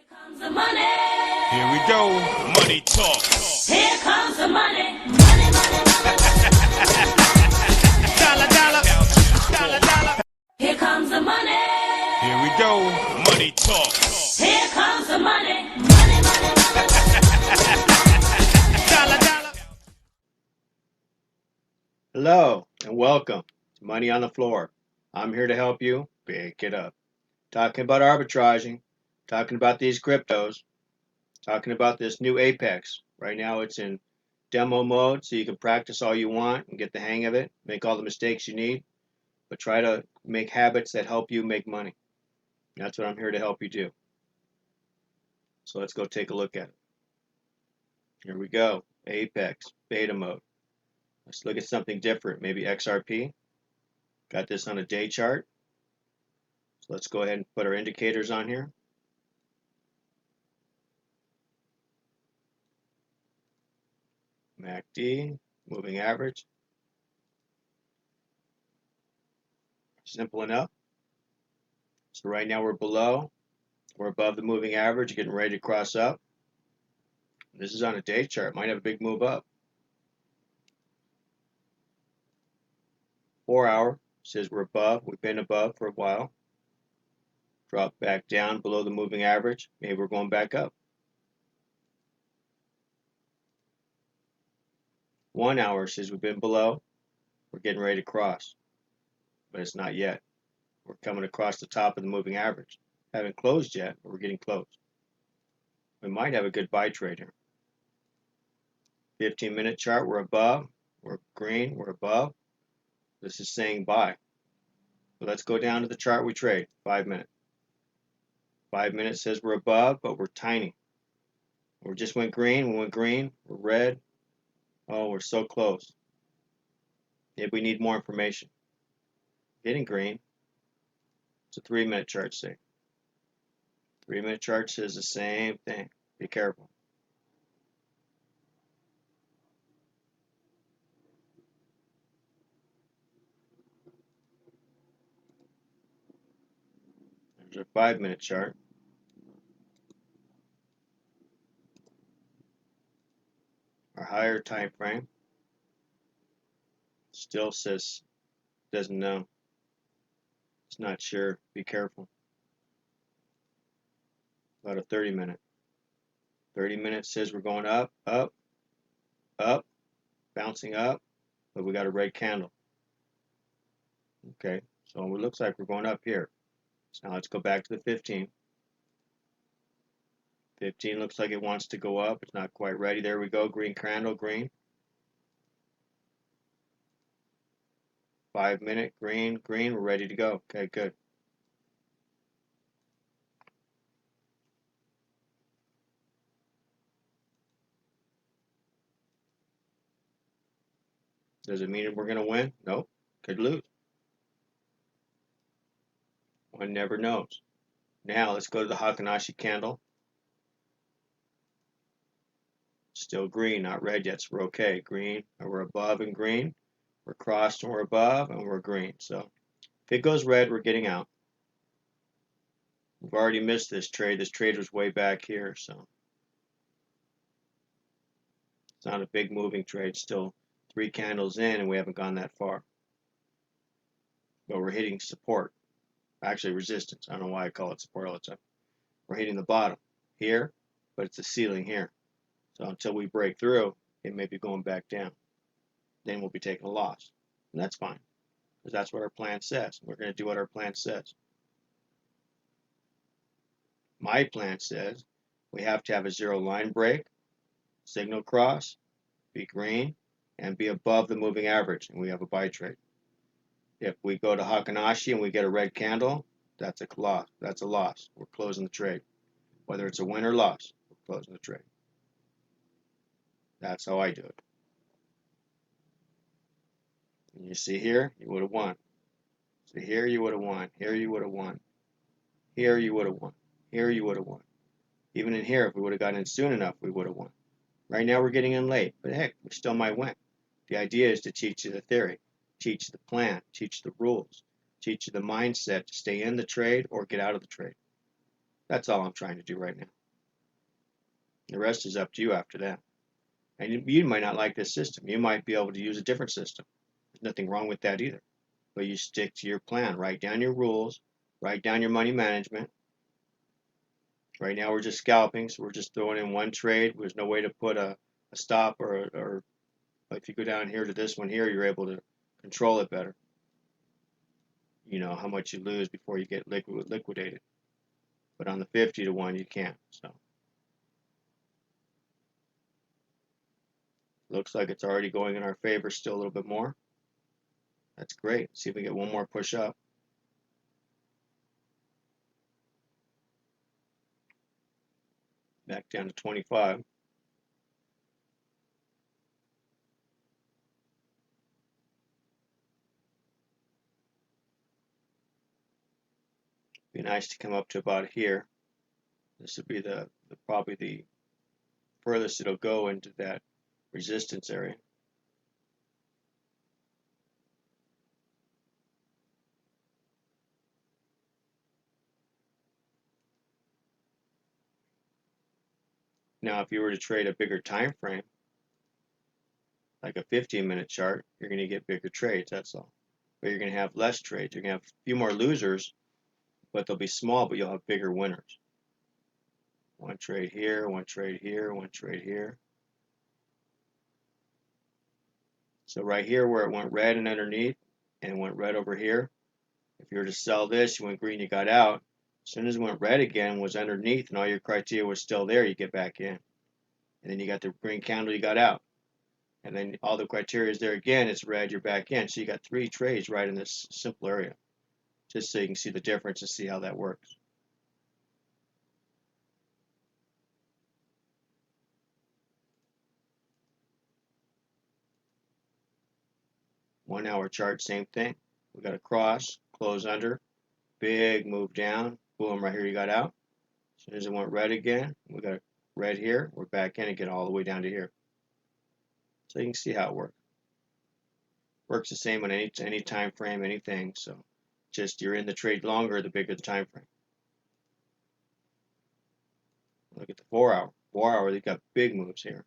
Comes the money. Here we go. Money talk. Here comes the money. Money, money, money. Dollar, dollar. Dollar, dollar. Here comes the money. Here we go. Money talk. Here comes the money. Money, money, money. Dollar, dollar. Hello and welcome to Money on the Floor. I'm here to help you pick it up. Talking about arbitraging, talking about these cryptos, talking about this new Apex. Right now it's in demo mode so you can practice all you want and get the hang of it, make all the mistakes you need, but try to make habits that help you make money. That's what I'm here to help you do. So let's go take a look at it. Here we go. Apex, beta mode. Let's look at something different, maybe XRP. Got this on a day chart. So let's go ahead and put our indicators on here. MACD, moving average. Simple enough. So right now we're below. We're above the moving average, getting ready to cross up. This is on a day chart. Might have a big move up. 4 hour says we're above. We've been above for a while. Drop back down below the moving average. Maybe we're going back up. 1 hour says we've been below. We're getting ready to cross. But it's not yet. We're coming across the top of the moving average. Haven't closed yet, but we're getting close. We might have a good buy trade here. 15-minute chart, we're above. We're green, we're above. This is saying buy. But let's go down to the chart we trade, 5 minute. 5 minutes says we're above, but we're tiny. We just went green, we're red. Oh, we're so close. Maybe we need more information. Getting green. It's a 3-minute chart say. 3-minute chart says the same thing. Be careful. There's our 5-minute chart. Our higher time frame still says doesn't know. It's not sure. Be careful. About a 30-minute. 30 minutes says we're going up, up, up, bouncing up, but we got a red candle. Okay, so it looks like we're going up here. So now let's go back to the 15. 15 looks like it wants to go up. It's not quite ready. There we go. Green candle, green. 5-minute, green, green. We're ready to go. Okay, good. Does it mean we're going to win? Nope. Could lose. One never knows. Now let's go to the Heikin-Ashi candle. Still green, not red yet, so we're okay. Green, and we're above and green. We're crossed and we're above and we're green. So if it goes red, we're getting out. We've already missed this trade. This trade was way back here, so it's not a big moving trade. Still 3 candles in and we haven't gone that far. But we're hitting support. Actually resistance. I don't know why I call it support all the time. We're hitting the bottom here, but it's a ceiling here. So until we break through, it may be going back down. Then we'll be taking a loss. And that's fine. Because that's what our plan says. We're going to do what our plan says. My plan says we have to have a zero line break, signal cross, be green, and be above the moving average, and we have a buy trade. If we go to Heikin-Ashi and we get a red candle, that's a loss. That's a loss. We're closing the trade. Whether it's a win or loss, we're closing the trade. That's how I do it. And you see here, you would have won. So here you would have won. Here you would have won. Here you would have won. Here you would have won. Even in here, if we would have gotten in soon enough, we would have won. Right now we're getting in late, but heck, we still might win. The idea is to teach you the theory, teach you the plan, teach you the rules, teach you the mindset to stay in the trade or get out of the trade. That's all I'm trying to do right now. The rest is up to you after that. And you might not like this system. You might be able to use a different system. There's nothing wrong with that either. But you stick to your plan. Write down your rules. Write down your money management. Right now we're just scalping, so we're just throwing in one trade. There's no way to put a stop or if you go down here to this one here, you're able to control it better. You know how much you lose before you get liquidated. But on the 50 to 1, you can't. So looks like it's already going in our favor still a little bit more. That's great. See if we get one more push up. Back down to 25. Be nice to come up to about here. This would be the probably the furthest it'll go into that resistance area. Now, if you were to trade a bigger time frame, like a 15-minute chart, you're going to get bigger trades, that's all. But you're going to have less trades. You're going to have a few more losers, but they'll be small, but you'll have bigger winners. One trade here, one trade here, one trade here. So right here where it went red and underneath and went red over here, if you were to sell this, you went green, you got out. As soon as it went red again, was underneath and all your criteria was still there, you get back in. And then you got the green candle, you got out. And then all the criteria is there again, it's red, you're back in. So you got 3 trades right in this simple area. Just so you can see the difference and see how that works. One hour chart, same thing. We got a cross, close under, big move down, boom, right here you got out. As soon as it went red again, we got red here, we're back in again all the way down to here. So you can see how it works. Works the same on any time frame, anything. So just you're in the trade longer, the bigger the time frame. Look at the 4 hour. 4 hour, they've got big moves here.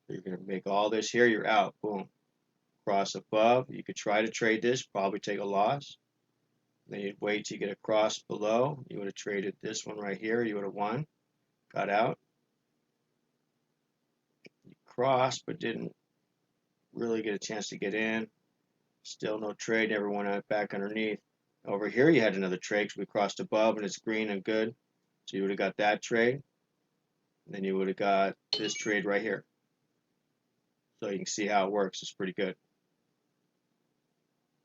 So you're going to make all this here, you're out. Boom. Cross above. You could try to trade this, probably take a loss. Then you'd wait till you get a cross below. You would have traded this one right here. You would have won. Got out. You crossed, but didn't really get a chance to get in. Still no trade. Never went back underneath. Over here you had another trade because we crossed above and it's green and good. So you would have got that trade. And then you would have got this trade right here. So you can see how it works. It's pretty good.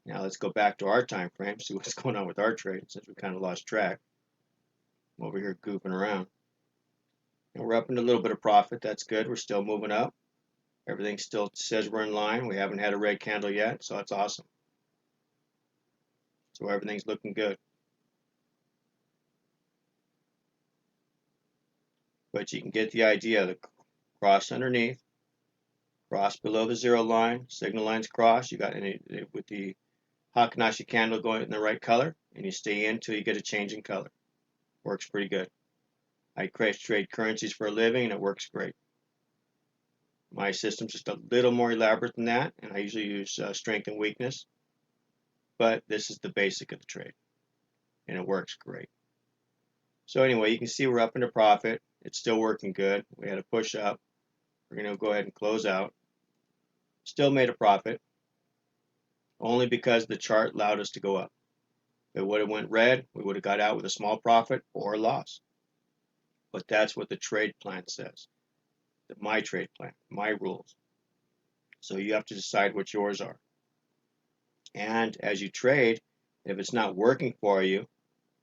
Now let's go back to our time frame, see what's going on with our trade since we kind of lost track. I'm over here goofing around. And we're up into a little bit of profit. That's good. We're still moving up. Everything still says we're in line. We haven't had a red candle yet, so that's awesome. So everything's looking good. But you can get the idea. The cross underneath, cross below the 0 line, signal lines cross. You got with the Heikin-Ashi candle going in the right color, and you stay in until you get a change in color. Works pretty good. I trade currencies for a living, and it works great. My system's just a little more elaborate than that, and I usually use strength and weakness. But this is the basic of the trade, and it works great. So anyway, you can see we're up into profit. It's still working good. We had a push up. We're going to go ahead and close out. Still made a profit, only because the chart allowed us to go up. If it would have went red, we would have got out with a small profit or a loss. But that's what the trade plan says. My trade plan, my rules. So you have to decide what yours are. And as you trade, if it's not working for you,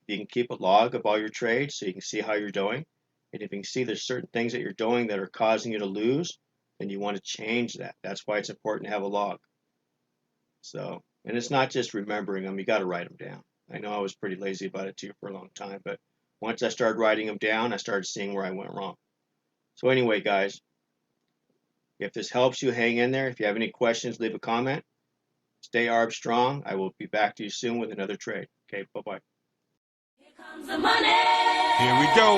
you can keep a log of all your trades so you can see how you're doing. And if you can see there's certain things that you're doing that are causing you to lose, then you want to change that. That's why it's important to have a log. So, and it's not just remembering them, you got to write them down. I know I was pretty lazy about it too for a long time, but once I started writing them down, I started seeing where I went wrong. So anyway, guys, if this helps you, hang in there. If you have any questions, leave a comment. Stay ARB strong. I will be back to you soon with another trade. Okay, bye-bye. comes the money. Here we go.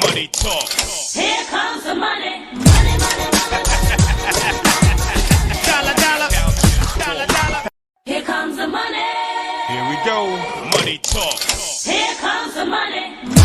Money talk. Here comes the money. Money, money, money. Dollar, dollar. Dollar, dollar. Here comes the money. Here we go. Money talk. Here comes the money.